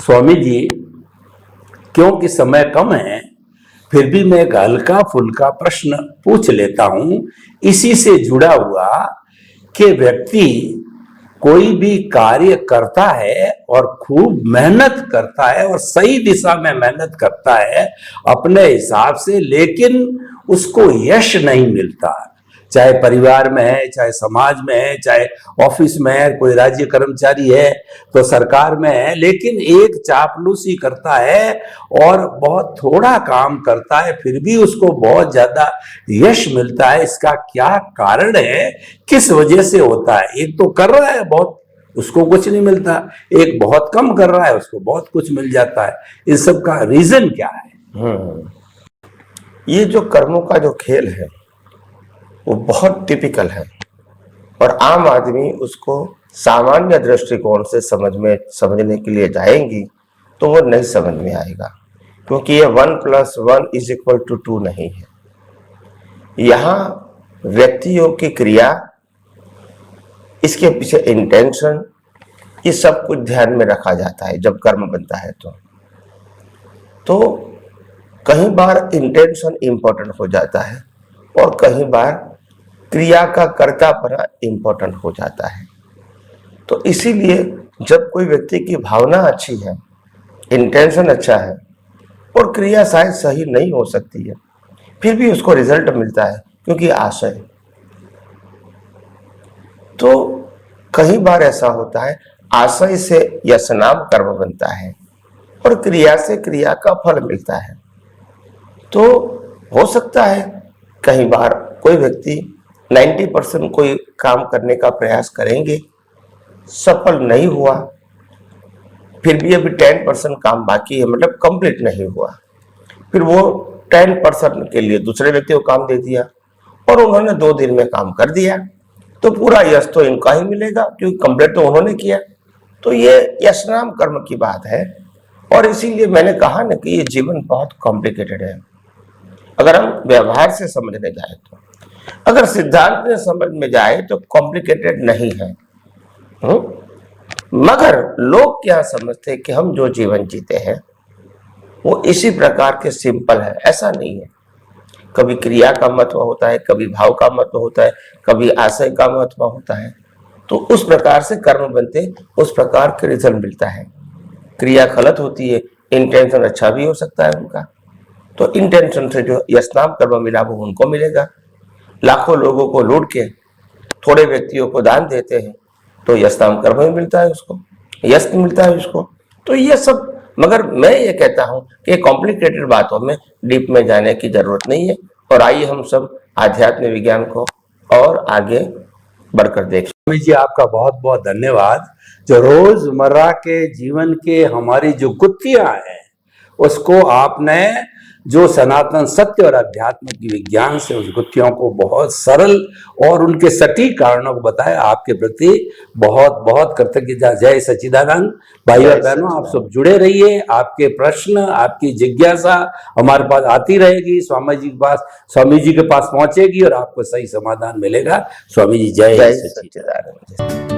स्वामी जी, क्योंकि समय कम है, फिर भी मैं एक हल्का फुल्का प्रश्न पूछ लेता हूं, इसी से जुड़ा हुआ कि व्यक्ति कोई भी कार्य करता है और खूब मेहनत करता है और सही दिशा में मेहनत करता है अपने हिसाब से, लेकिन उसको यश नहीं मिलता। चाहे परिवार में है, चाहे समाज में है, चाहे ऑफिस में है, कोई राज्य कर्मचारी है तो सरकार में है, लेकिन एक चापलूसी करता है और बहुत थोड़ा काम करता है, फिर भी उसको बहुत ज्यादा यश मिलता है। इसका क्या कारण है, किस वजह से होता है? एक तो कर रहा है बहुत, उसको कुछ नहीं मिलता, एक बहुत कम कर रहा है, उसको बहुत कुछ मिल जाता है। इन सब का रीजन क्या है? ये जो कर्मों का जो खेल है वो बहुत टिपिकल है और आम आदमी उसको सामान्य दृष्टिकोण से समझने के लिए जाएंगी तो वो नहीं समझ में आएगा, क्योंकि ये 1 + 1 = 2 नहीं है। यहाँ व्यक्तियों की क्रिया, इसके पीछे इंटेंशन, ये सब कुछ ध्यान में रखा जाता है जब कर्म बनता है। तो कई बार इंटेंशन इंपॉर्टेंट हो जाता है और कई बार क्रिया का कर्तापना इंपॉर्टेंट हो जाता है। तो इसीलिए जब कोई व्यक्ति की भावना अच्छी है, इंटेंशन अच्छा है और क्रिया शायद सही नहीं हो सकती है, फिर भी उसको रिजल्ट मिलता है, क्योंकि आशय। तो कई बार ऐसा होता है, आशय से यशनाम कर्म बनता है और क्रिया से क्रिया का फल मिलता है। तो हो सकता है कई बार कोई व्यक्ति 90% कोई काम करने का प्रयास करेंगे, सफल नहीं हुआ, फिर भी अभी 10% काम बाकी है, मतलब कंप्लीट नहीं हुआ। फिर वो 10% के लिए दूसरे व्यक्ति को काम दे दिया और उन्होंने 2 दिन में काम कर दिया, तो पूरा यश तो इनका ही मिलेगा, क्योंकि कंप्लीट तो उन्होंने किया। तो ये यशनाम कर्म की बात है। और इसीलिए मैंने कहा ना कि ये जीवन बहुत कॉम्प्लिकेटेड है। अगर हम व्यवहार से समझने जाए तो, अगर सिद्धांत में समझ में जाए तो कॉम्प्लिकेटेड नहीं है। मगर लोग क्या समझते हैं कि हम जो जीवन जीते हैं वो इसी प्रकार के सिंपल है। ऐसा नहीं है। कभी क्रिया का महत्व होता है, कभी भाव का महत्व होता है, कभी आशय का महत्व होता है। तो उस प्रकार से कर्म बनते, उस प्रकार के रिजल्ट मिलता है। क्रिया गलत होती है, इंटेंशन अच्छा भी हो सकता है उनका, तो इंटेंशन से जो यशनाम कर्म मिला वो उनको मिलेगा। लाखों लोगों को लूट के थोड़े व्यक्तियों को दान देते हैं तो यशनाम कर्म भी मिलता है, उसको यश मिलता है उसको। तो ये सब, मगर मैं ये कहता हूं कि कॉम्प्लिकेटेड बातों में डीप में जाने की जरूरत नहीं है। और आइए हम सब आध्यात्म विज्ञान को और आगे बढ़कर देखें। स्वामी जी, आपका बहुत बहुत धन्यवाद। जो रोजमर्रा के जीवन के हमारी जो गुत्थियां हैं उसको आपने जो सनातन सत्य और अध्यात्म की विज्ञान से उस गुत्थियों को बहुत सरल और उनके सटीक कारणों को बताया। आपके प्रति बहुत बहुत कृतज्ञता। जय सच्चिदानंद। भाई और बहनों, आप सब जुड़े रहिए। आपके प्रश्न, आपकी जिज्ञासा हमारे पास आती रहेगी, स्वामी जी के पास पहुंचेगी और आपको सही समाधान मिलेगा। स्वामी जी, जय सच्चिदानंद।